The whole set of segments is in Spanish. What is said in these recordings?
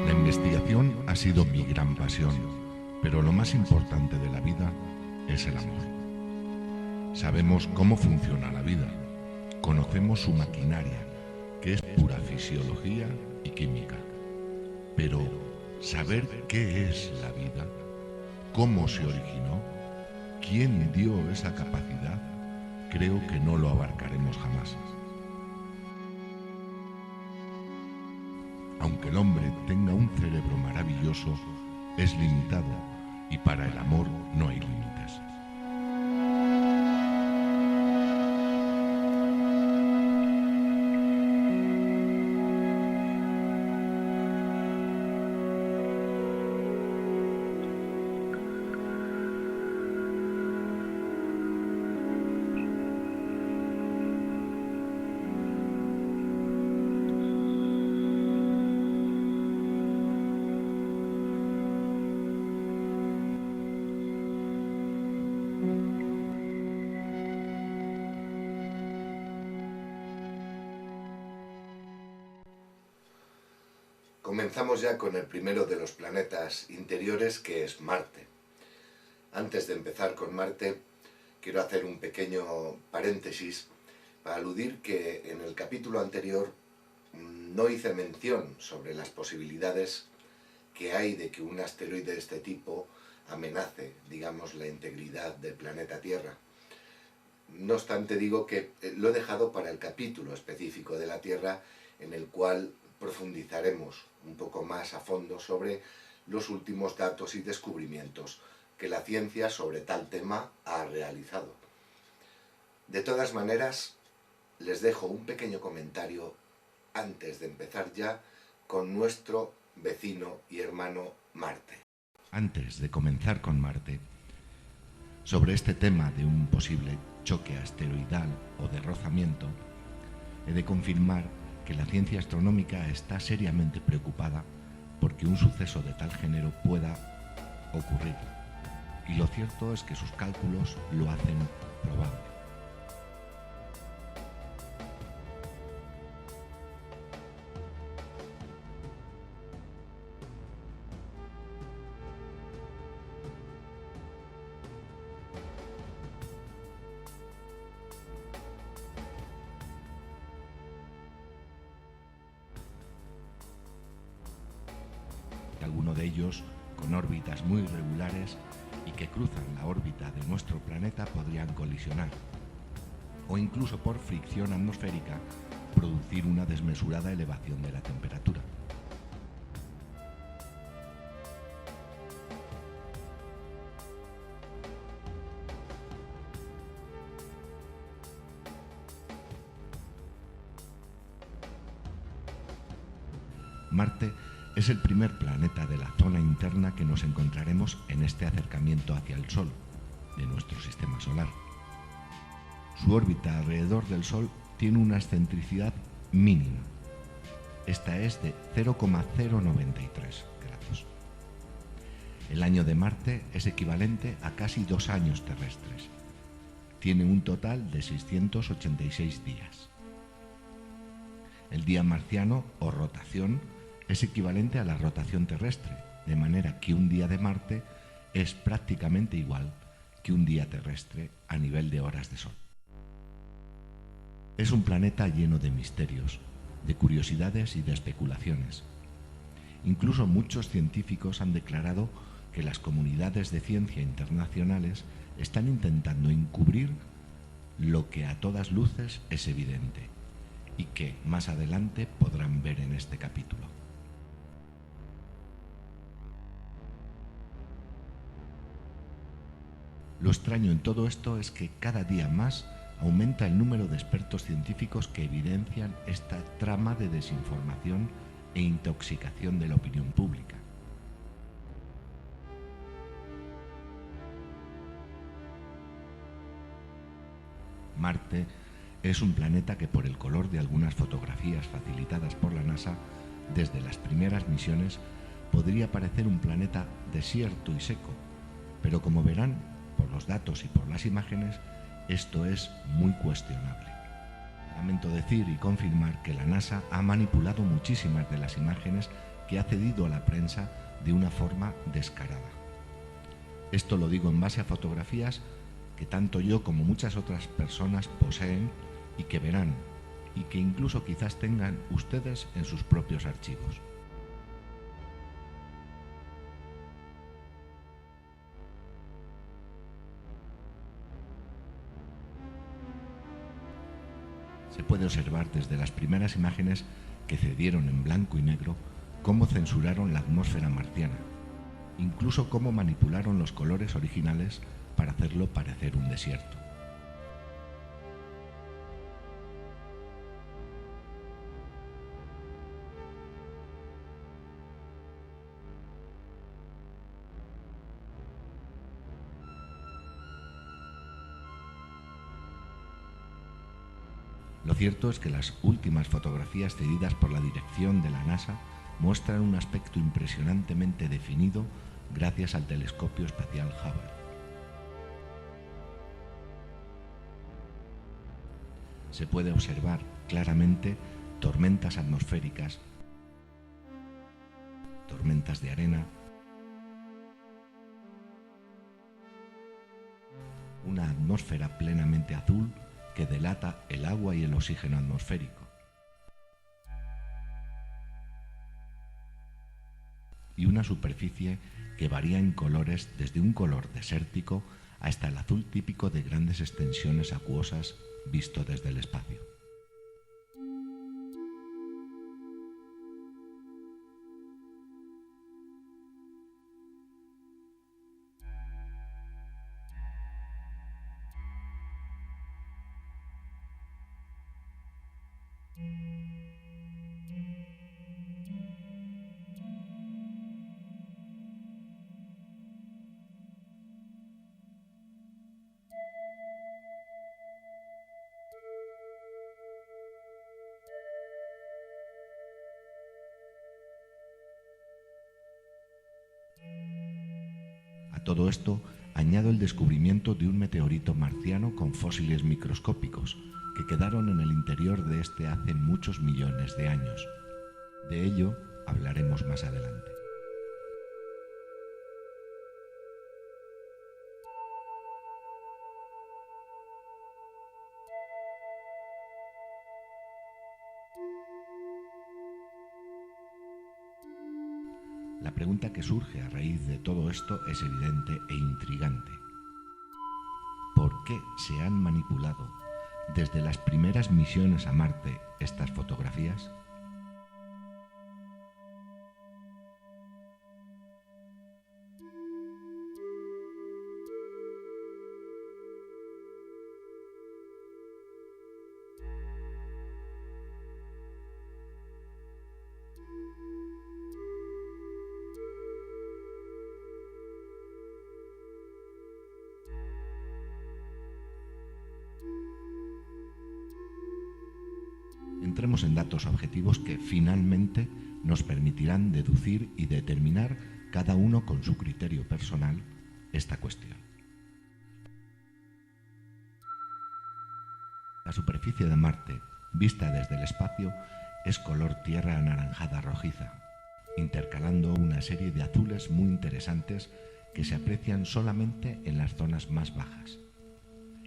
La investigación ha sido mi gran pasión, pero lo más importante de la vida es el amor. Sabemos cómo funciona la vida, conocemos su maquinaria, que es pura fisiología y química. Pero saber qué es la vida, cómo se originó, quién dio esa capacidad, creo que no lo abarcaremos jamás. Aunque el hombre tenga un cerebro maravilloso, es limitado y para el amor no hay límites. Comenzamos ya con el primero de los planetas interiores, que es Marte. Antes de empezar con Marte, quiero hacer un pequeño paréntesis para aludir que en el capítulo anterior no hice mención sobre las posibilidades que hay de que un asteroide de este tipo amenace, digamos, la integridad del planeta Tierra. No obstante, digo que lo he dejado para el capítulo específico de la Tierra, en el cual profundizaremos un poco más a fondo sobre los últimos datos y descubrimientos que la ciencia sobre tal tema ha realizado. De todas maneras, les dejo un pequeño comentario antes de empezar ya con nuestro vecino y hermano Marte. Antes de comenzar con Marte, sobre este tema de un posible choque asteroidal o de rozamiento, he de confirmar que la ciencia astronómica está seriamente preocupada porque un suceso de tal género pueda ocurrir. Y lo cierto es que sus cálculos lo hacen probable. Algunos de ellos con órbitas muy irregulares y que cruzan la órbita de nuestro planeta podrían colisionar, o incluso por fricción atmosférica producir una desmesurada elevación de la temperatura. Marte es el primer planeta de la zona interna que nos encontraremos en este acercamiento hacia el Sol, de nuestro sistema solar. Su órbita alrededor del Sol tiene una excentricidad mínima, Esta es de 0,093 grados. El año de Marte es equivalente a casi 2 años terrestres. Tiene un total de 686 días. El día marciano o rotación es equivalente a la rotación terrestre, de manera que un día de Marte es prácticamente igual que un día terrestre a nivel de horas de sol. Es un planeta lleno de misterios, de curiosidades y de especulaciones. Incluso muchos científicos han declarado que las comunidades de ciencia internacionales están intentando encubrir lo que a todas luces es evidente y que más adelante podrán ver en este capítulo. Lo extraño en todo esto es que cada día más aumenta el número de expertos científicos que evidencian esta trama de desinformación e intoxicación de la opinión pública. Marte es un planeta que, por el color de algunas fotografías facilitadas por la NASA desde las primeras misiones, podría parecer un planeta desierto y seco, pero como verán por los datos y por las imágenes, esto es muy cuestionable. Lamento decir y confirmar que la NASA ha manipulado muchísimas de las imágenes que ha cedido a la prensa de una forma descarada. Esto lo digo en base a fotografías que tanto yo como muchas otras personas poseen y que verán, y que incluso quizás tengan ustedes en sus propios archivos. Se puede observar desde las primeras imágenes que cedieron en blanco y negro cómo censuraron la atmósfera marciana, incluso cómo manipularon los colores originales para hacerlo parecer un desierto. Lo cierto es que las últimas fotografías cedidas por la dirección de la NASA muestran un aspecto impresionantemente definido gracias al telescopio espacial Hubble. Se puede observar claramente tormentas atmosféricas, tormentas de arena, una atmósfera plenamente azul que delata el agua y el oxígeno atmosférico, y una superficie que varía en colores desde un color desértico hasta el azul típico de grandes extensiones acuosas visto desde el espacio. A todo esto añado el descubrimiento de un meteorito marciano con fósiles microscópicos que quedaron en el interior de este hace muchos millones de años. De ello hablaremos más adelante. La pregunta que surge a raíz de todo esto es evidente e intrigante. ¿Por qué se han manipulado desde las primeras misiones a Marte estas fotografías? En centremos en datos objetivos que finalmente nos permitirán deducir y determinar cada uno con su criterio personal esta cuestión. La superficie de Marte, vista desde el espacio, es color tierra anaranjada rojiza, intercalando una serie de azules muy interesantes que se aprecian solamente en las zonas más bajas,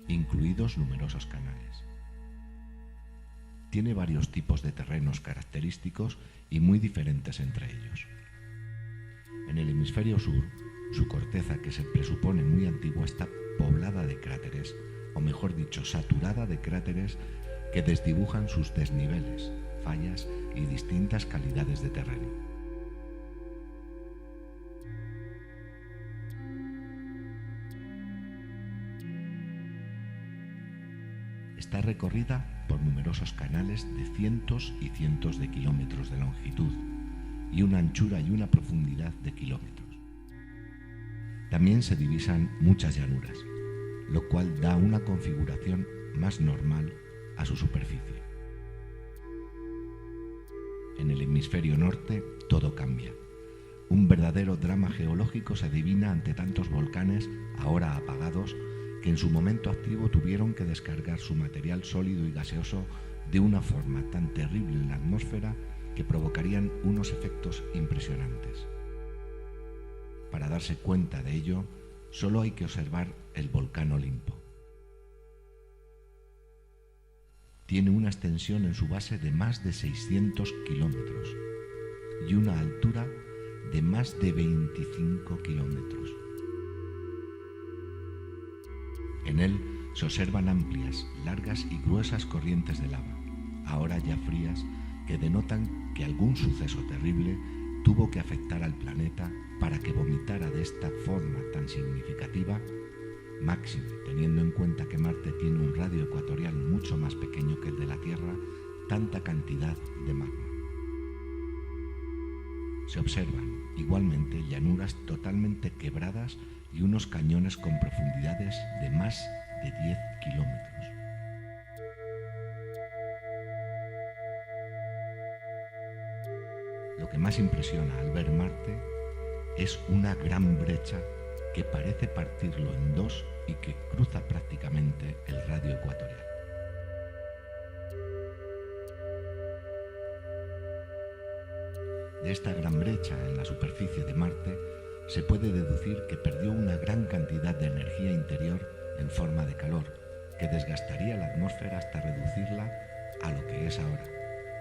incluidos numerosos canales. Tiene varios tipos de terrenos característicos y muy diferentes entre ellos. En el hemisferio sur, su corteza, que se presupone muy antigua, está poblada de cráteres, o mejor dicho, saturada de cráteres que desdibujan sus desniveles, fallas y distintas calidades de terreno. Está recorrida por numerosos canales de cientos y cientos de kilómetros de longitud y una anchura y una profundidad de kilómetros. También se divisan muchas llanuras, lo cual da una configuración más normal a su superficie. En el hemisferio norte todo cambia. Un verdadero drama geológico se adivina ante tantos volcanes, ahora apagados, que en su momento activo tuvieron que descargar su material sólido y gaseoso de una forma tan terrible en la atmósfera que provocarían unos efectos impresionantes. Para darse cuenta de ello, solo hay que observar el volcán Olimpo. Tiene una extensión en su base de más de 600 kilómetros y una altura de más de 25 kilómetros. En él se observan amplias, largas y gruesas corrientes de lava, ahora ya frías, que denotan que algún suceso terrible tuvo que afectar al planeta para que vomitara de esta forma tan significativa, máxime teniendo en cuenta que Marte tiene un radio ecuatorial mucho más pequeño que el de la Tierra, tanta cantidad de magma. Se observan igualmente llanuras totalmente quebradas y unos cañones con profundidades de más de 10 kilómetros. Lo que más impresiona al ver Marte es una gran brecha que parece partirlo en dos y que cruza prácticamente el radio ecuatorial. De esta gran brecha en la superficie de Marte se puede deducir que perdió una gran cantidad de energía interior en forma de calor, que desgastaría la atmósfera hasta reducirla a lo que es ahora,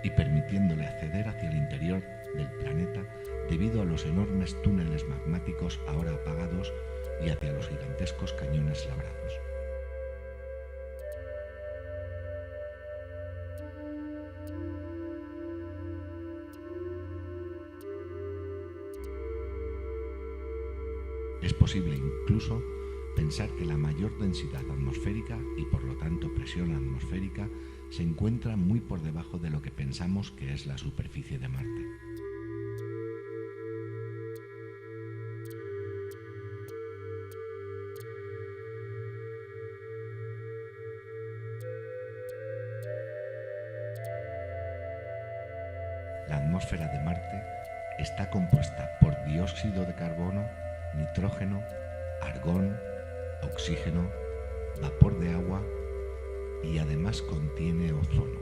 y permitiéndole acceder hacia el interior del planeta debido a los enormes túneles magmáticos ahora apagados y hacia los gigantescos cañones labrados. Es posible incluso pensar que la mayor densidad atmosférica y por lo tanto presión atmosférica se encuentra muy por debajo de lo que pensamos que es la superficie de Marte. La atmósfera de Marte está compuesta por dióxido de carbono, nitrógeno, argón, oxígeno, vapor de agua y además contiene ozono.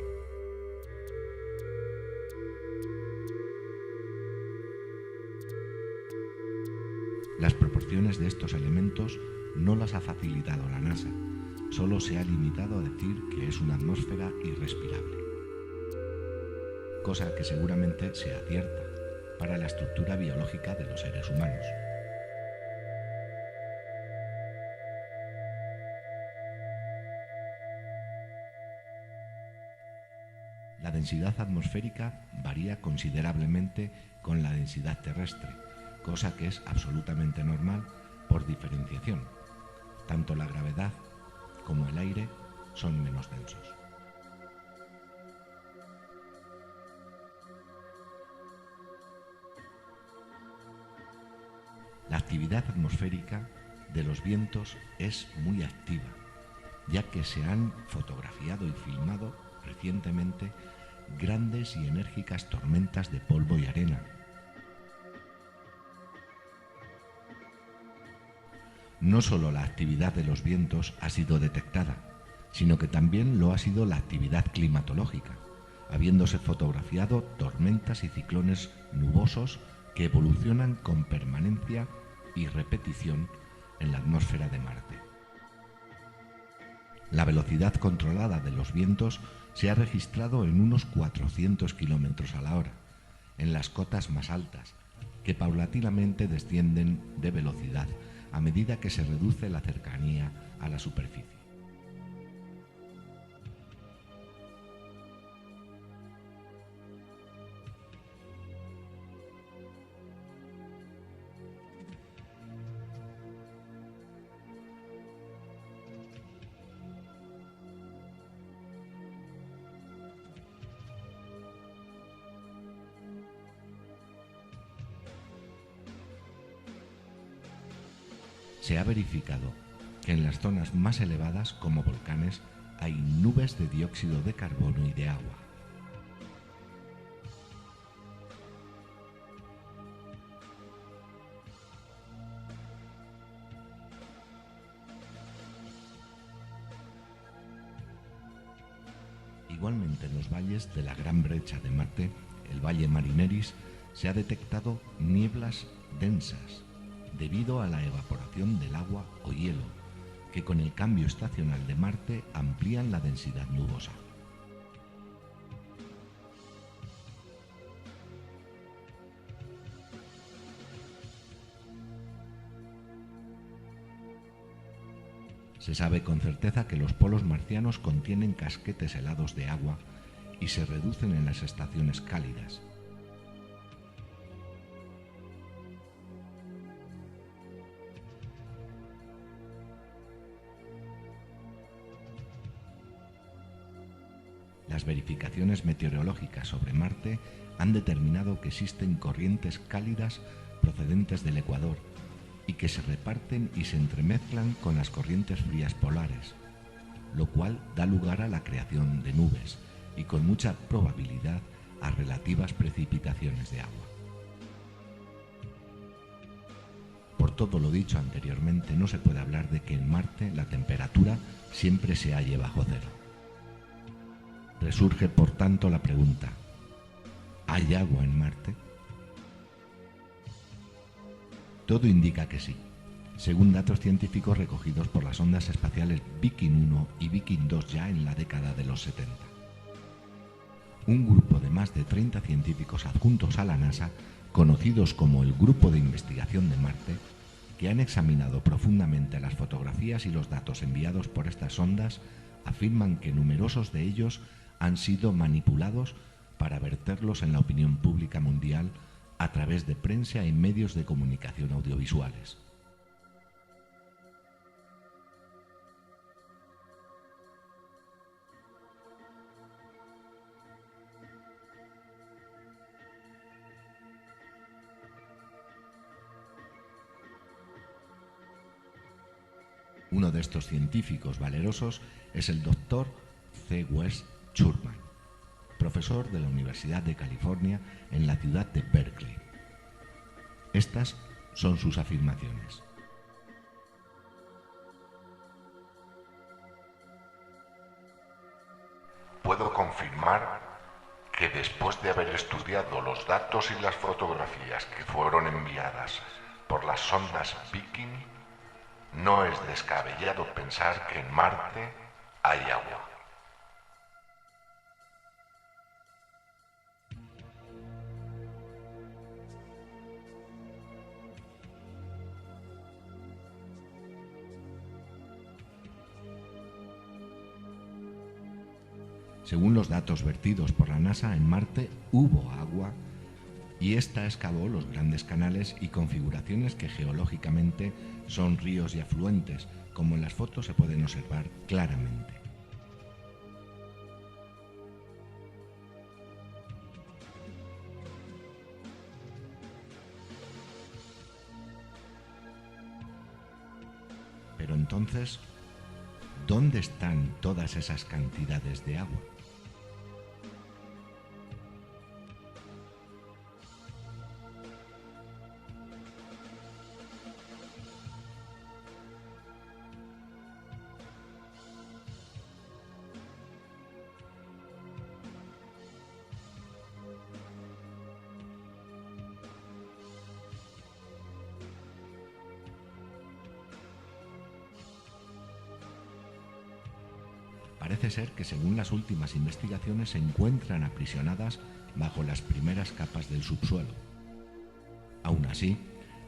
Las proporciones de estos elementos no las ha facilitado la NASA, solo se ha limitado a decir que es una atmósfera irrespirable, cosa que seguramente sea cierta para la estructura biológica de los seres humanos. La densidad atmosférica varía considerablemente con la densidad terrestre, cosa que es absolutamente normal por diferenciación. Tanto la gravedad como el aire son menos densos. La actividad atmosférica de los vientos es muy activa, ya que se han fotografiado y filmado recientemente grandes y enérgicas tormentas de polvo y arena. No solo la actividad de los vientos ha sido detectada, sino que también lo ha sido la actividad climatológica, habiéndose fotografiado tormentas y ciclones nubosos que evolucionan con permanencia y repetición en la atmósfera de Marte. La velocidad controlada de los vientos se ha registrado en unos 400 kilómetros a la hora, en las cotas más altas, que paulatinamente descienden de velocidad a medida que se reduce la cercanía a la superficie. Se ha verificado que en las zonas más elevadas, como volcanes, hay nubes de dióxido de carbono y de agua. Igualmente en los valles de la Gran Brecha de Marte, el Valle Marineris, se ha detectado nieblas densas debido a la evaporación del agua o hielo, que con el cambio estacional de Marte amplían la densidad nubosa. Se sabe con certeza que los polos marcianos contienen casquetes helados de agua y se reducen en las estaciones cálidas. Las verificaciones meteorológicas sobre Marte han determinado que existen corrientes cálidas procedentes del Ecuador y que se reparten y se entremezclan con las corrientes frías polares, lo cual da lugar a la creación de nubes y con mucha probabilidad a relativas precipitaciones de agua. Por todo lo dicho anteriormente, no se puede hablar de que en Marte la temperatura siempre se halle bajo cero. Resurge, por tanto, la pregunta: ¿hay agua en Marte? Todo indica que sí, según datos científicos recogidos por las sondas espaciales Viking 1 y Viking 2 ya en la década de los 70. Un grupo de más de 30 científicos adjuntos a la NASA, conocidos como el Grupo de Investigación de Marte, que han examinado profundamente las fotografías y los datos enviados por estas sondas, afirman que numerosos de ellos han sido manipulados para verterlos en la opinión pública mundial a través de prensa y medios de comunicación audiovisuales. Uno de estos científicos valerosos es el Dr. C. West Churman, profesor de la Universidad de California en la ciudad de Berkeley. Estas son sus afirmaciones. Puedo confirmar que después de haber estudiado los datos y las fotografías que fueron enviadas por las sondas Viking, no es descabellado pensar que en Marte hay agua. Según los datos vertidos por la NASA, en Marte hubo agua y ésta excavó los grandes canales y configuraciones que geológicamente son ríos y afluentes, como en las fotos se pueden observar claramente. Pero entonces, ¿dónde están todas esas cantidades de agua? Parece ser que según las últimas investigaciones se encuentran aprisionadas bajo las primeras capas del subsuelo. Aún así,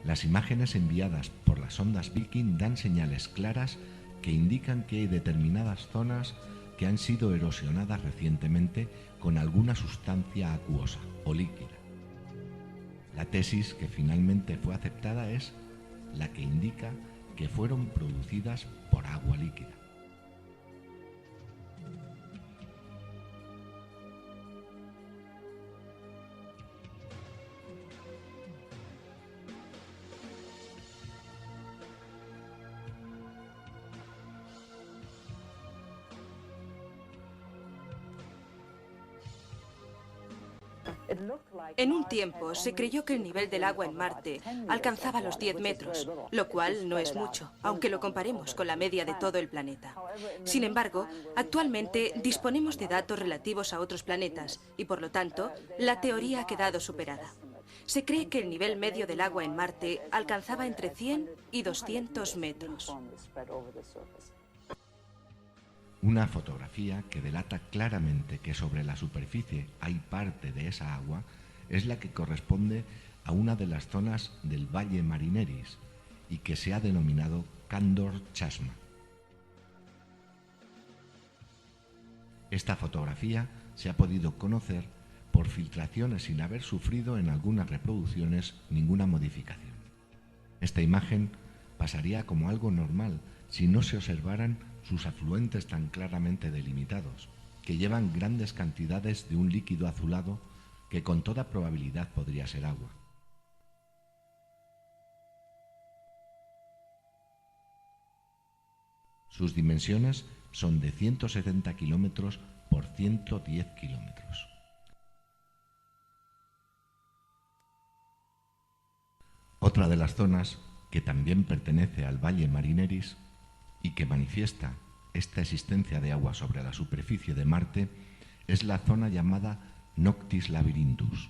las imágenes enviadas por las sondas Viking dan señales claras que indican que hay determinadas zonas que han sido erosionadas recientemente con alguna sustancia acuosa o líquida. La tesis que finalmente fue aceptada es la que indica que fueron producidas por agua líquida. En un tiempo se creyó que el nivel del agua en Marte alcanzaba los 10 metros, lo cual no es mucho, aunque lo comparemos con la media de todo el planeta. Sin embargo, actualmente disponemos de datos relativos a otros planetas y, por lo tanto, la teoría ha quedado superada. Se cree que el nivel medio del agua en Marte alcanzaba entre 100 y 200 metros. Una fotografía que delata claramente que sobre la superficie hay parte de esa agua es la que corresponde a una de las zonas del Valle Marineris y que se ha denominado Kandor Chasma. Esta fotografía se ha podido conocer por filtraciones sin haber sufrido en algunas reproducciones ninguna modificación. Esta imagen pasaría como algo normal si no se observaran sus afluentes tan claramente delimitados, que llevan grandes cantidades de un líquido azulado que con toda probabilidad podría ser agua. Sus dimensiones son de 170 kilómetros por 110 kilómetros. Otra de las zonas que también pertenece al Valle Marineris y que manifiesta esta existencia de agua sobre la superficie de Marte es la zona llamada Noctis Labyrinthus,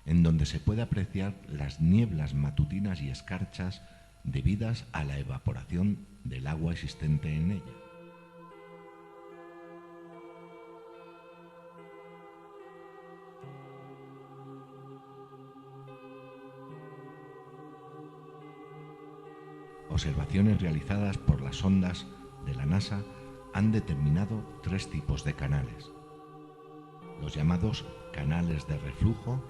en donde se puede apreciar las nieblas matutinas y escarchas debidas a la evaporación del agua existente en ella. Observaciones realizadas por las sondas de la NASA han determinado 3 tipos de canales: los llamados canales de reflujo,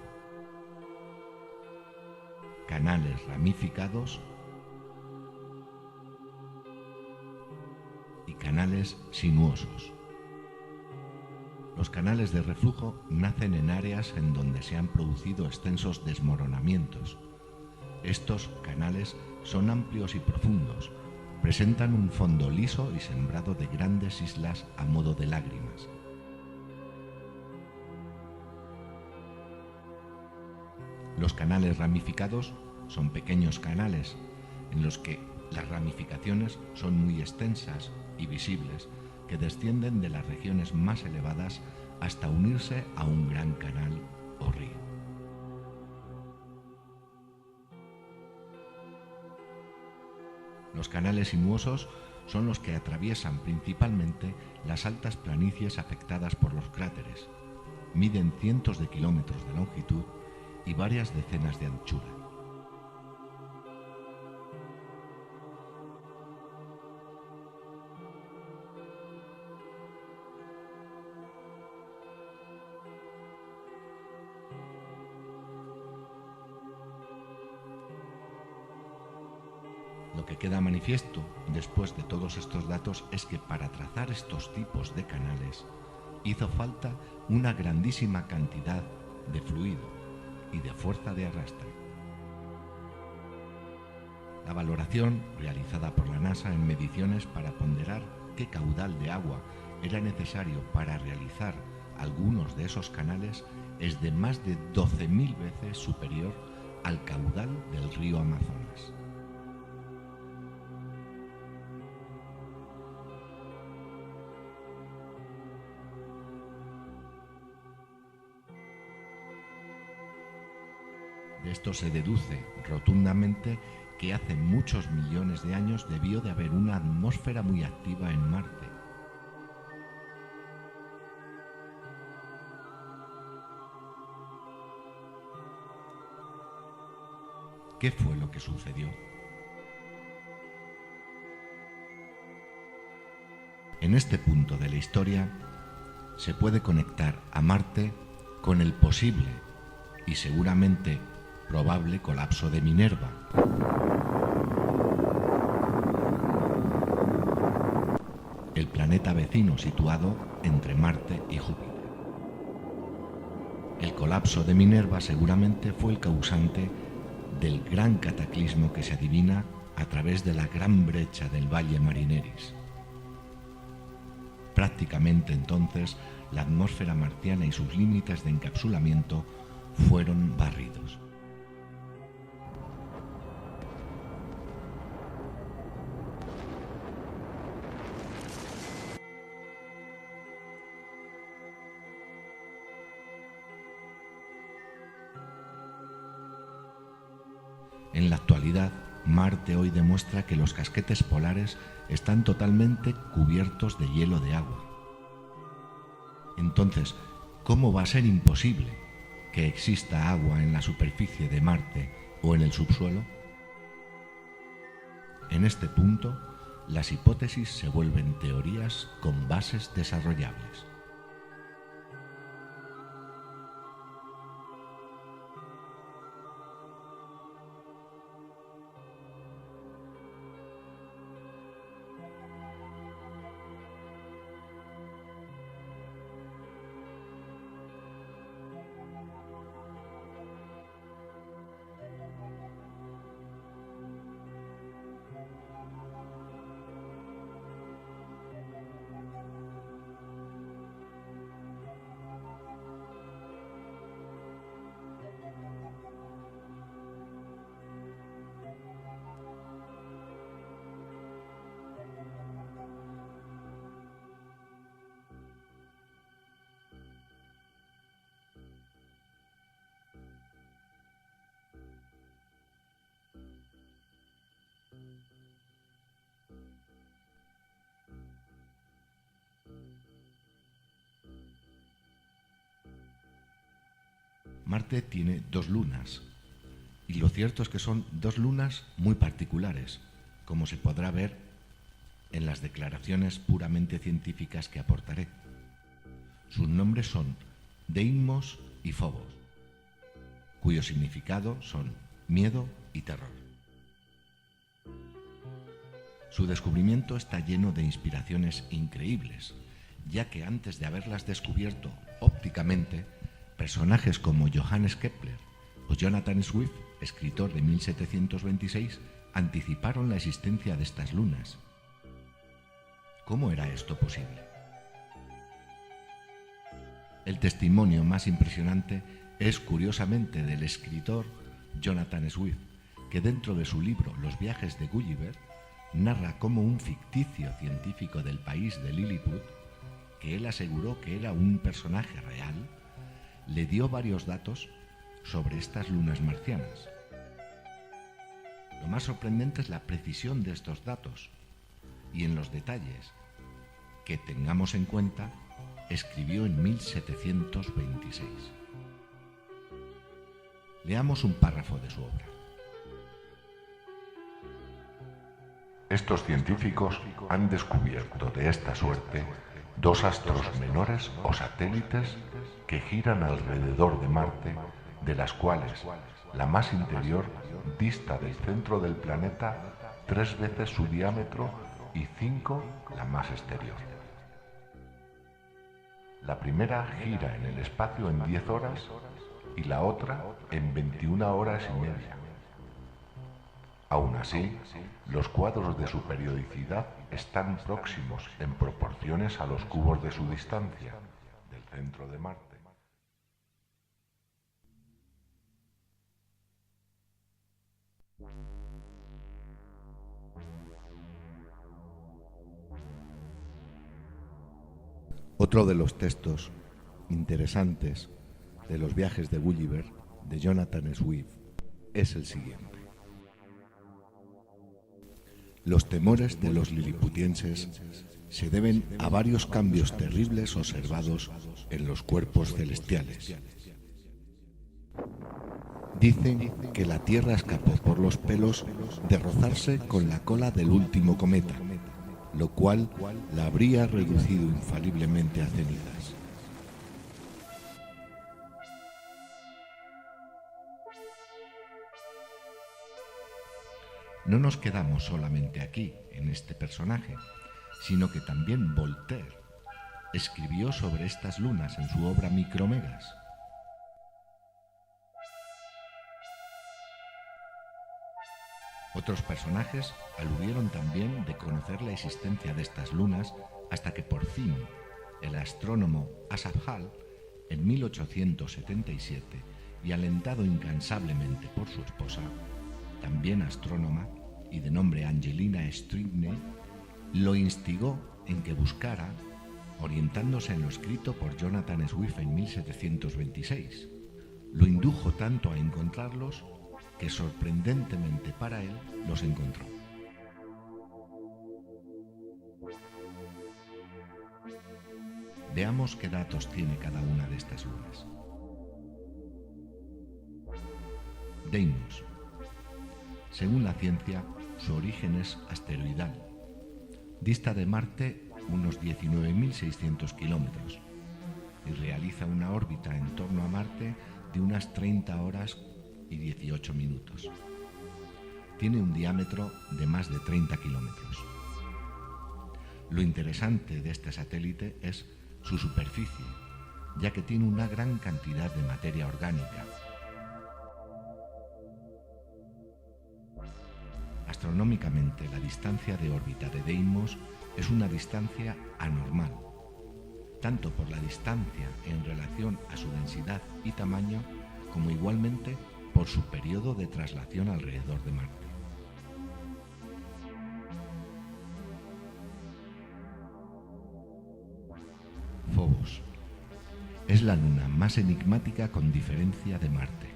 canales ramificados y canales sinuosos. Los canales de reflujo nacen en áreas en donde se han producido extensos desmoronamientos. Estos canales son amplios y profundos, presentan un fondo liso y sembrado de grandes islas a modo de lágrimas. Los canales ramificados son pequeños canales en los que las ramificaciones son muy extensas y visibles, que descienden de las regiones más elevadas hasta unirse a un gran canal o río. Los canales sinuosos son los que atraviesan principalmente las altas planicies afectadas por los cráteres. Miden cientos de kilómetros de longitud y varias decenas de anchura. Lo que queda manifiesto después de todos estos datos es que para trazar estos tipos de canales hizo falta una grandísima cantidad de fluido y de fuerza de arrastre. La valoración realizada por la NASA en mediciones para ponderar qué caudal de agua era necesario para realizar algunos de esos canales es de más de 12.000 veces superior al caudal del río Amazonas. De esto se deduce rotundamente que hace muchos millones de años debió de haber una atmósfera muy activa en Marte. ¿Qué fue lo que sucedió? En este punto de la historia se puede conectar a Marte con el posible y seguramente probable colapso de Minerva. El planeta vecino situado entre Marte y Júpiter. El colapso de Minerva seguramente fue el causante del gran cataclismo que se adivina a través de la gran brecha del Valle Marineris. Prácticamente entonces la atmósfera marciana y sus límites de encapsulamiento fueron barridos. En la actualidad, Marte hoy demuestra que los casquetes polares están totalmente cubiertos de hielo de agua. Entonces, ¿cómo va a ser imposible que exista agua en la superficie de Marte o en el subsuelo? En este punto, las hipótesis se vuelven teorías con bases desarrollables. Marte tiene 2 lunas, y lo cierto es que son 2 lunas muy particulares, como se podrá ver en las declaraciones puramente científicas que aportaré. Sus nombres son Deimos y Phobos, cuyo significado son miedo y terror. Su descubrimiento está lleno de inspiraciones increíbles, ya que antes de haberlas descubierto ópticamente, personajes como Johannes Kepler o Jonathan Swift, escritor de 1726, anticiparon la existencia de estas lunas. ¿Cómo era esto posible? El testimonio más impresionante es, curiosamente, del escritor Jonathan Swift, que dentro de su libro Los viajes de Gulliver narra cómo un ficticio científico del país de Lilliput, que él aseguró que era un personaje real, le dio varios datos sobre estas lunas marcianas. Lo más sorprendente es la precisión de estos datos y en los detalles que, tengamos en cuenta, escribió en 1726. Leamos un párrafo de su obra. Estos científicos han descubierto de esta suerte 2 astros menores o satélites que giran alrededor de Marte, de las cuales la más interior dista del centro del planeta 3 veces su diámetro y 5 la más exterior. La primera gira en el espacio en 10 horas y la otra en 21 horas y media. Aún así, los cuadros de su periodicidad están próximos en proporciones a los cubos de su distancia del centro de Marte. Otro de los textos interesantes de los viajes de Gulliver, de Jonathan Swift, es el siguiente. Los temores de los liliputienses se deben a varios cambios terribles observados en los cuerpos celestiales. Dicen que la Tierra escapó por los pelos de rozarse con la cola del último cometa, lo cual la habría reducido infaliblemente a cenizas. No nos quedamos solamente aquí, en este personaje, sino que también Voltaire escribió sobre estas lunas en su obra Micromegas. Otros personajes aludieron también de conocer la existencia de estas lunas hasta que por fin el astrónomo Asaph Hall, en 1877, y alentado incansablemente por su esposa, también astrónoma y de nombre Angelina Strickney, lo instigó en que buscara, orientándose en lo escrito por Jonathan Swift en 1726. Lo indujo tanto a encontrarlos que sorprendentemente para él los encontró. Veamos qué datos tiene cada una de estas lunas. Deimos. Según la ciencia, su origen es asteroidal. Dista de Marte unos 19.600 kilómetros y realiza una órbita en torno a Marte de unas 30 horas y 18 minutos. Tiene un diámetro de más de 30 kilómetros. Lo interesante de este satélite es su superficie, ya que tiene una gran cantidad de materia orgánica. Astronómicamente, la distancia de órbita de Deimos es una distancia anormal, tanto por la distancia en relación a su densidad y tamaño, como igualmente por su periodo de traslación alrededor de Marte. Phobos es la luna más enigmática con diferencia de Marte.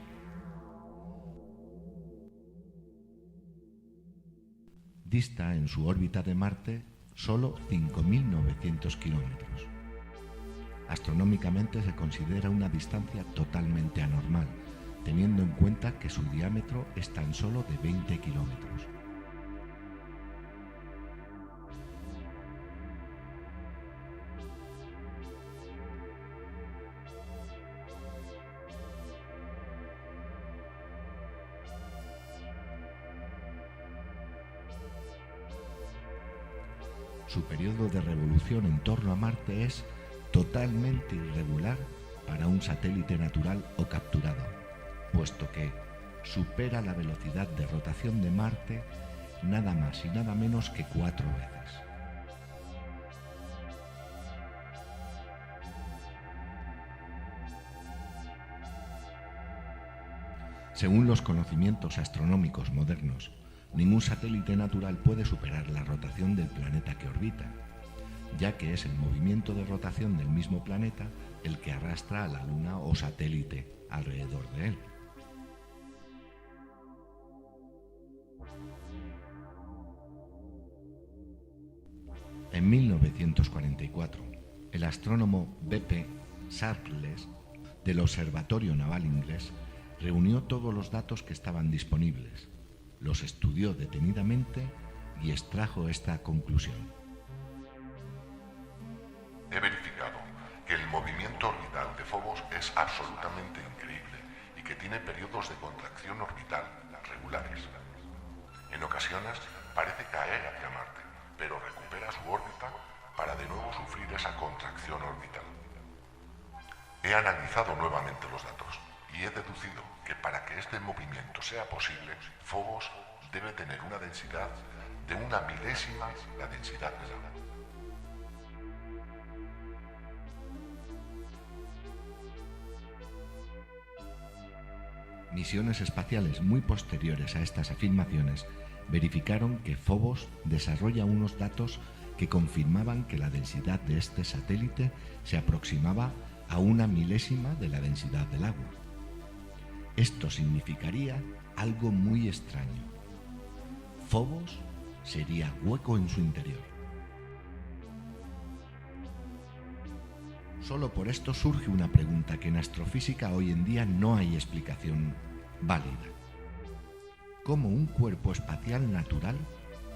Dista en su órbita de Marte solo 5.900 kilómetros. Astronómicamente se considera una distancia totalmente anormal, teniendo en cuenta que su diámetro es tan solo de 20 kilómetros. Su periodo de revolución en torno a Marte es totalmente irregular para un satélite natural o capturado, puesto que supera la velocidad de rotación de Marte nada más y nada menos que 4 veces. Según los conocimientos astronómicos modernos, ningún satélite natural puede superar la rotación del planeta que orbita, ya que es el movimiento de rotación del mismo planeta el que arrastra a la Luna o satélite alrededor de él. En 1944, el astrónomo B.P. Sharpless del Observatorio Naval Inglés reunió todos los datos que estaban disponibles, los estudió detenidamente y extrajo esta conclusión. He verificado que el movimiento orbital de Phobos es absolutamente increíble y que tiene periodos de contracción orbital regulares. En ocasiones parece caer hacia Marte, pero recupera su órbita para de nuevo sufrir esa contracción orbital. He analizado nuevamente los datos y he deducido que para que este movimiento sea posible, Phobos debe tener una densidad de una milésima la densidad del agua. Misiones espaciales muy posteriores a estas afirmaciones verificaron que Phobos desarrolla unos datos que confirmaban que la densidad de este satélite se aproximaba a una milésima de la densidad del agua. Esto significaría algo muy extraño. Phobos sería hueco en su interior. Solo por esto surge una pregunta que en astrofísica hoy en día no hay explicación válida. ¿Cómo un cuerpo espacial natural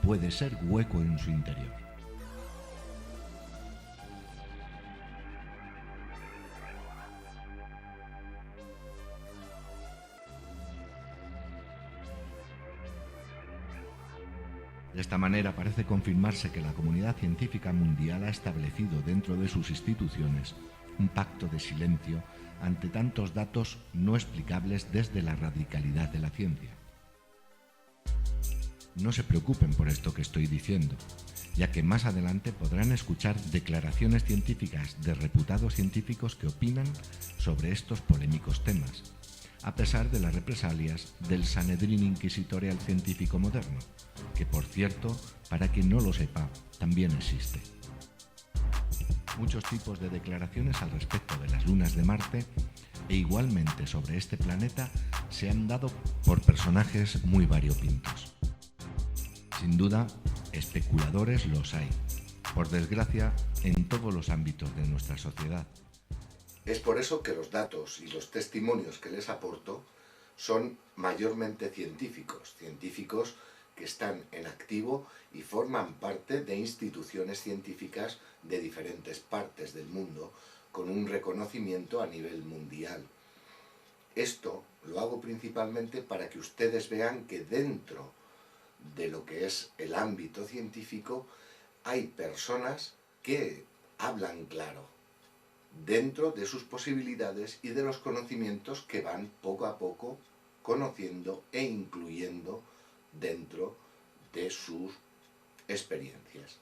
puede ser hueco en su interior? De esta manera parece confirmarse que la comunidad científica mundial ha establecido dentro de sus instituciones un pacto de silencio ante tantos datos no explicables desde la radicalidad de la ciencia. No se preocupen por esto que estoy diciendo, ya que más adelante podrán escuchar declaraciones científicas de reputados científicos que opinan sobre estos polémicos temas, a pesar de las represalias del Sanedrín inquisitorial científico moderno, que por cierto, para quien no lo sepa, también existe. Muchos tipos de declaraciones al respecto de las lunas de Marte e igualmente sobre este planeta se han dado por personajes muy variopintos. Sin duda, especuladores los hay, por desgracia, en todos los ámbitos de nuestra sociedad. Es por eso que los datos y los testimonios que les aporto son mayormente científicos que están en activo y forman parte de instituciones científicas de diferentes partes del mundo con un reconocimiento a nivel mundial. Esto lo hago principalmente para que ustedes vean que dentro de lo que es el ámbito científico hay personas que hablan claro dentro de sus posibilidades y de los conocimientos que van poco a poco conociendo e incluyendo dentro de sus experiencias.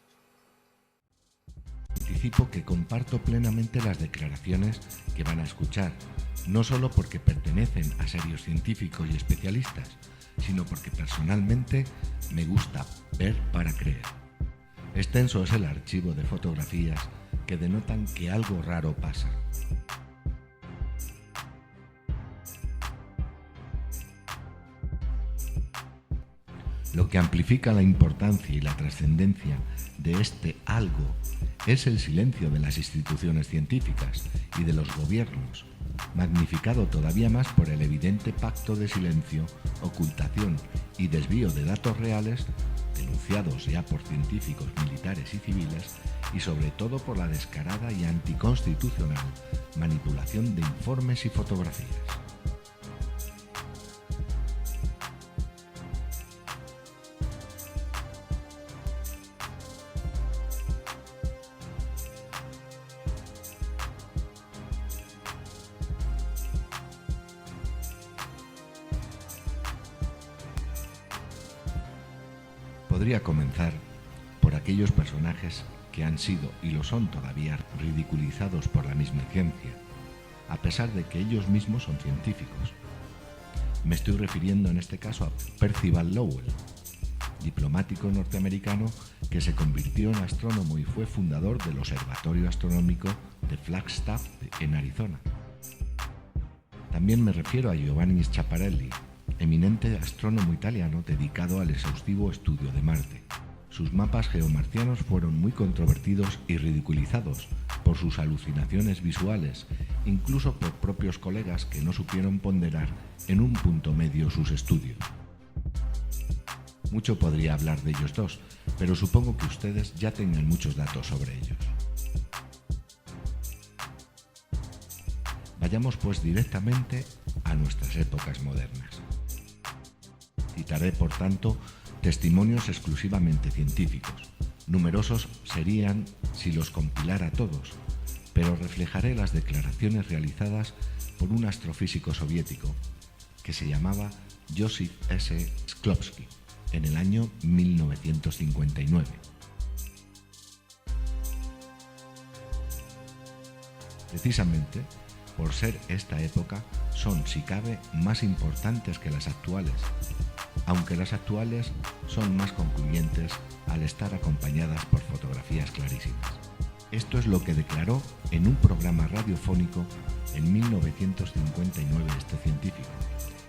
Anticipo que comparto plenamente las declaraciones que van a escuchar, no solo porque pertenecen a serios científicos y especialistas, sino porque personalmente me gusta ver para creer. Extenso es el archivo de fotografías que denotan que algo raro pasa. Lo que amplifica la importancia y la trascendencia de este algo es el silencio de las instituciones científicas y de los gobiernos, magnificado todavía más por el evidente pacto de silencio, ocultación y desvío de datos reales, denunciados ya por científicos militares y civiles, y sobre todo por la descarada y anticonstitucional manipulación de informes y fotografías. Podría comenzar por aquellos personajes que han sido y lo son todavía ridiculizados por la misma ciencia, a pesar de que ellos mismos son científicos. Me estoy refiriendo en este caso a Percival Lowell, diplomático norteamericano que se convirtió en astrónomo y fue fundador del Observatorio Astronómico de Flagstaff en Arizona. También me refiero a Giovanni Schiaparelli, eminente astrónomo italiano dedicado al exhaustivo estudio de Marte. Sus mapas geomarcianos fueron muy controvertidos y ridiculizados por sus alucinaciones visuales, incluso por propios colegas que no supieron ponderar en un punto medio sus estudios. Mucho podría hablar de ellos dos, pero supongo que ustedes ya tengan muchos datos sobre ellos. Vayamos pues directamente a nuestras épocas modernas. Citaré, por tanto, testimonios exclusivamente científicos. Numerosos serían si los compilara todos, pero reflejaré las declaraciones realizadas por un astrofísico soviético que se llamaba Joseph S. Shklovsky en el año 1959. Precisamente por ser esta época, son, si cabe, más importantes que las actuales, aunque las actuales son más concluyentes al estar acompañadas por fotografías clarísimas. Esto es lo que declaró en un programa radiofónico en 1959 este científico,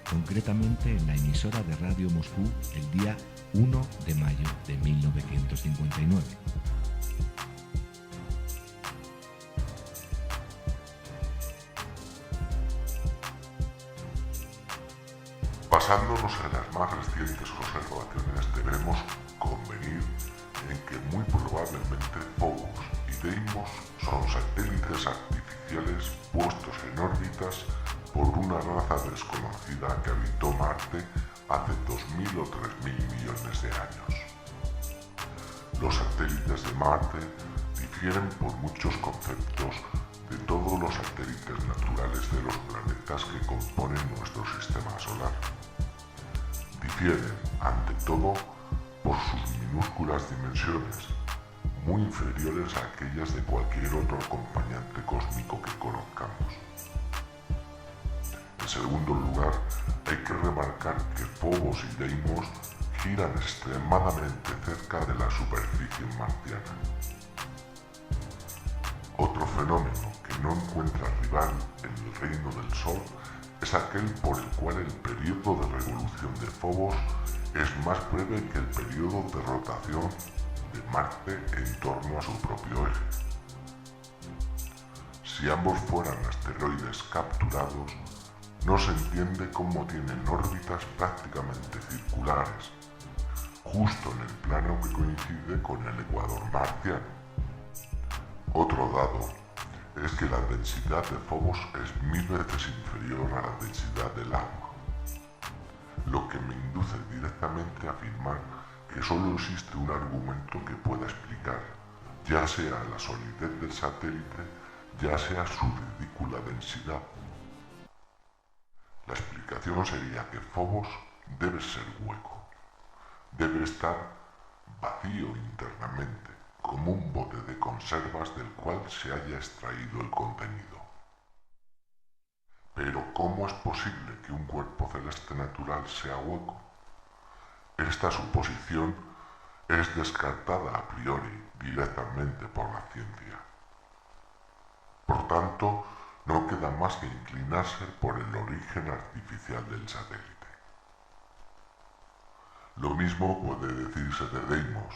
concretamente en la emisora de Radio Moscú el día 1 de mayo de 1959. Basándonos en las más recientes observaciones, debemos convenir en que muy probablemente Phobos y Deimos son satélites artificiales puestos en órbitas por una raza desconocida que habitó Marte hace 2.000 o 3.000 millones de años. Los satélites de Marte difieren por muchos conceptos de todos los satélites naturales de los planetas que componen nuestro sistema solar. Difieren, ante todo, por sus minúsculas dimensiones, muy inferiores a aquellas de cualquier otro acompañante cósmico que conozcamos. En segundo lugar, hay que remarcar que Phobos y Deimos giran extremadamente cerca de la superficie marciana. Otro fenómeno que no encuentra rival en el reino del Sol es aquel por el cual el periodo de revolución de Phobos es más breve que el periodo de rotación de Marte en torno a su propio eje. Si ambos fueran asteroides capturados, no se entiende cómo tienen órbitas prácticamente circulares, justo en el plano que coincide con el ecuador marciano. Otro dado es que la densidad de Phobos es 1000 veces inferior a la densidad del agua, lo que me induce directamente a afirmar que solo existe un argumento que pueda explicar, ya sea la solidez del satélite, ya sea su ridícula densidad. La explicación sería que Phobos debe ser hueco, debe estar vacío internamente, como un bote de conservas del cual se haya extraído el contenido. Pero ¿cómo es posible que un cuerpo celeste natural sea hueco? Esta suposición es descartada a priori directamente por la ciencia. Por tanto, no queda más que inclinarse por el origen artificial del satélite. Lo mismo puede decirse de Deimos,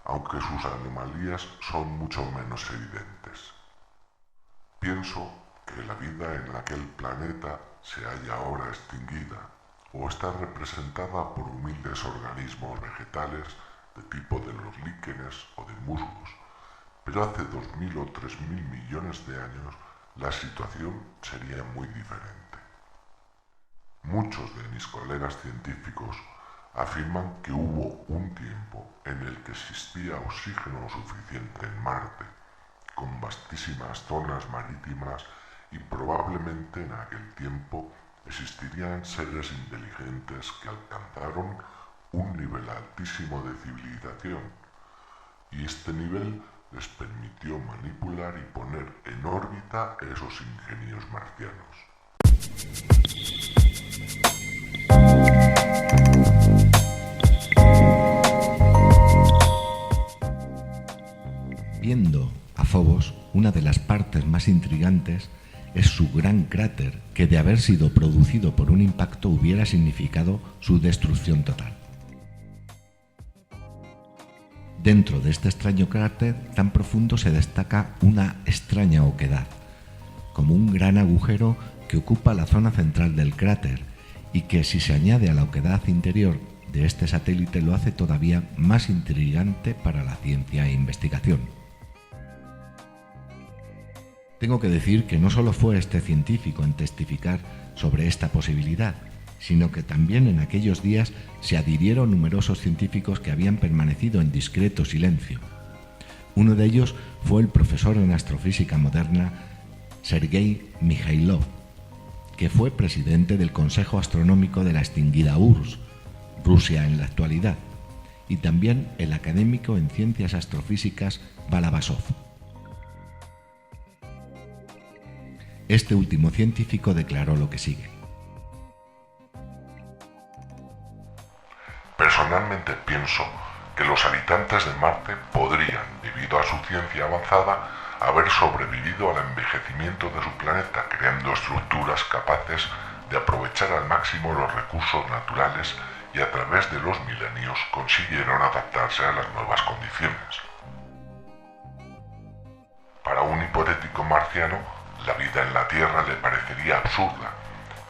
aunque sus anomalías son mucho menos evidentes. Pienso que la vida en aquel planeta se halla ahora extinguida o está representada por humildes organismos vegetales de tipo de los líquenes o de musgos, pero hace 2.000 o 3.000 millones de años la situación sería muy diferente. Muchos de mis colegas científicos afirman que hubo un tiempo en el que existía oxígeno suficiente en Marte, con vastísimas zonas marítimas y probablemente en aquel tiempo existirían seres inteligentes que alcanzaron un nivel altísimo de civilización, y este nivel les permitió manipular y poner en órbita esos ingenios marcianos. Viendo a Phobos, una de las partes más intrigantes es su gran cráter, que de haber sido producido por un impacto hubiera significado su destrucción total. Dentro de este extraño cráter tan profundo se destaca una extraña oquedad, como un gran agujero que ocupa la zona central del cráter y que, si se añade a la oquedad interior de este satélite, lo hace todavía más intrigante para la ciencia e investigación. Tengo que decir que no solo fue este científico en testificar sobre esta posibilidad, sino que también en aquellos días se adhirieron numerosos científicos que habían permanecido en discreto silencio. Uno de ellos fue el profesor en astrofísica moderna Sergei Mikhailov, que fue presidente del Consejo Astronómico de la extinguida URSS, Rusia en la actualidad, y también el académico en ciencias astrofísicas Balabásov. Este último científico declaró lo que sigue. Personalmente pienso que los habitantes de Marte podrían, debido a su ciencia avanzada, haber sobrevivido al envejecimiento de su planeta, creando estructuras capaces de aprovechar al máximo los recursos naturales, y a través de los milenios consiguieron adaptarse a las nuevas condiciones. Para un hipotético marciano, la vida en la Tierra le parecería absurda,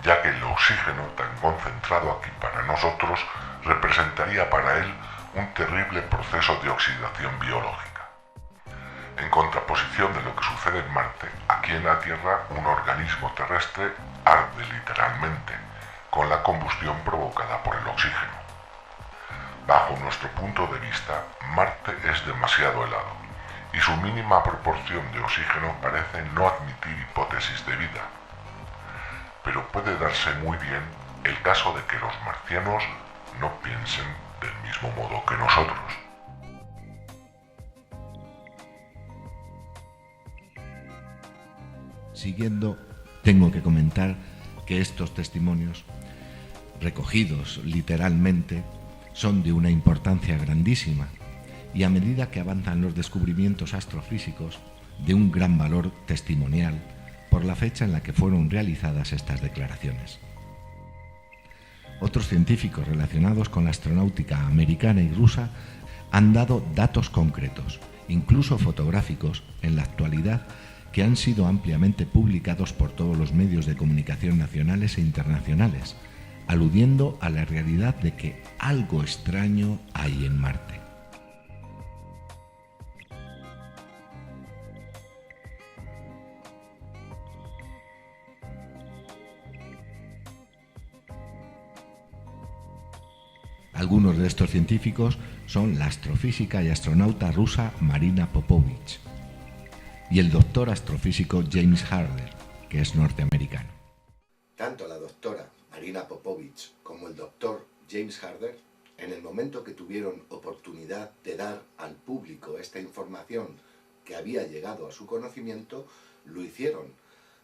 ya que el oxígeno tan concentrado aquí para nosotros representaría para él un terrible proceso de oxidación biológica. En contraposición de lo que sucede en Marte, aquí en la Tierra un organismo terrestre arde literalmente, con la combustión provocada por el oxígeno. Bajo nuestro punto de vista, Marte es demasiado helado, y su mínima proporción de oxígeno parece no admitir hipótesis de vida. Pero puede darse muy bien el caso de que los marcianos no piensen del mismo modo que nosotros. Siguiendo, tengo que comentar que estos testimonios, recogidos literalmente, son de una importancia grandísima y a medida que avanzan los descubrimientos astrofísicos, de un gran valor testimonial por la fecha en la que fueron realizadas estas declaraciones. Otros científicos relacionados con la astronáutica americana y rusa han dado datos concretos, incluso fotográficos, en la actualidad, que han sido ampliamente publicados por todos los medios de comunicación nacionales e internacionales, aludiendo a la realidad de que algo extraño hay en Marte. Algunos de estos científicos son la astrofísica y astronauta rusa Marina Popovich y el doctor astrofísico James Harder, que es norteamericano. Tanto la doctora Marina Popovich como el doctor James Harder, en el momento que tuvieron oportunidad de dar al público esta información que había llegado a su conocimiento, lo hicieron,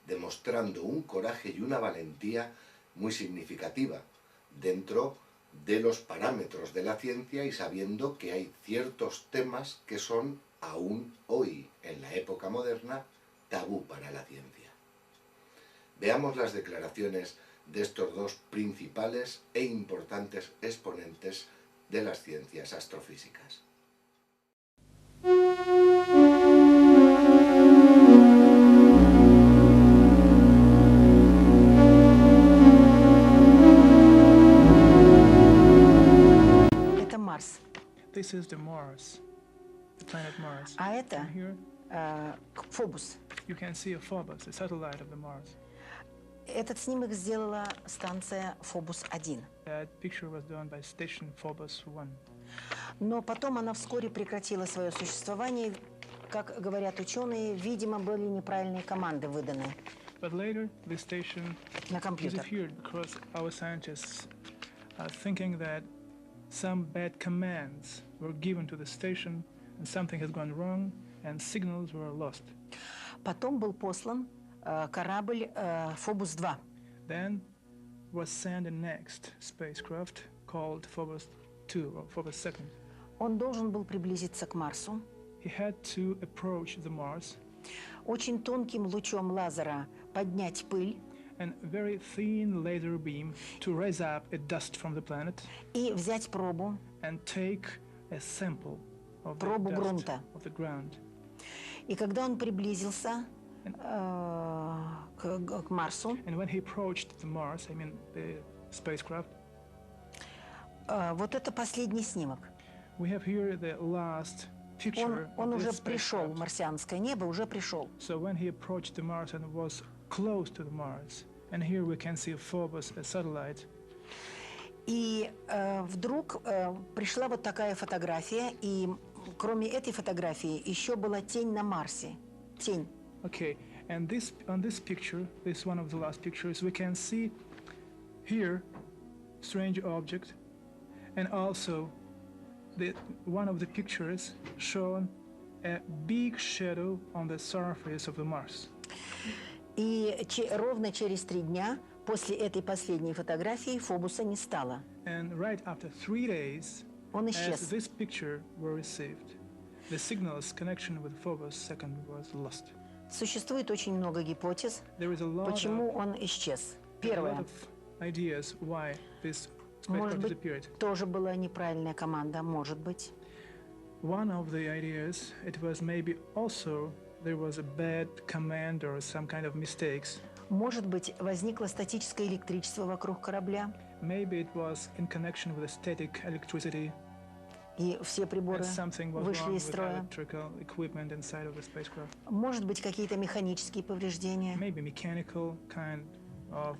demostrando un coraje y una valentía muy significativa dentro de los parámetros de la ciencia y sabiendo que hay ciertos temas que son aún hoy, en la época moderna, tabú para la ciencia. Veamos las declaraciones de estos dos principales e importantes exponentes de las ciencias astrofísicas. Это Марс. This is the Mars, the planet Mars. А это And here Фобус. you can see a Phobos, a satellite of the Mars. Этот снимок сделала станция Фобус-1. That picture was done by station Phobos 1. Но потом она вскоре прекратила свое существование. Как говорят ученые, видимо, были неправильные команды выданы But later, the station на компьютер. disappeared because our scientists are thinking that some bad commands were given to the station and something has gone wrong and signals were lost. Потом был послан корабль Фобус-2. Then was sent the next spacecraft called Phobos 2 or Phobos 2. Он должен был приблизиться к Марсу. He had to approach the Mars Очень тонким лучом лазера поднять пыль and very thin laser beam to raise up a dust from the planet и взять пробу and take a sample of the Пробу dust грунта. of the ground. И когда он приблизился к Марсу, And when he approached the Mars, I mean the spacecraft, вот это последний снимок. we have here the last picture Он of уже this пришел, spacecraft. марсианское небо уже пришел. So when he approached the Mars and was close to the Mars, and here we can see Phobos, a satellite, И вдруг пришла вот такая фотография, и кроме этой фотографии еще была тень на Марсе. Тень. Okay, and on this picture, this one of the last pictures, we can see here strange object, and also one of the pictures shown a big shadow on the surface of the Mars. И ровно через 3 дня после этой последней фотографии Фобуса не стало. And right after 3 days, Он as исчез. this picture were received, the signal's connection with Phobos 2 was lost. Существует очень много гипотез, There is a lot почему он исчез. of Первое. ideas why this Может spacecraft быть, disappeared. тоже была неправильная команда, может быть. One of the ideas, it was maybe also there was a bad command or some kind of mistakes. Может быть, возникло статическое электричество вокруг корабля, Maybe it was in connection with the static electricity, и все приборы and something was вышли wrong из with строя. electrical equipment inside of the spacecraft. Может быть, какие-то механические повреждения. Maybe mechanical kind of.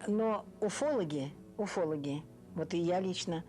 Но уфологи, вот и я лично,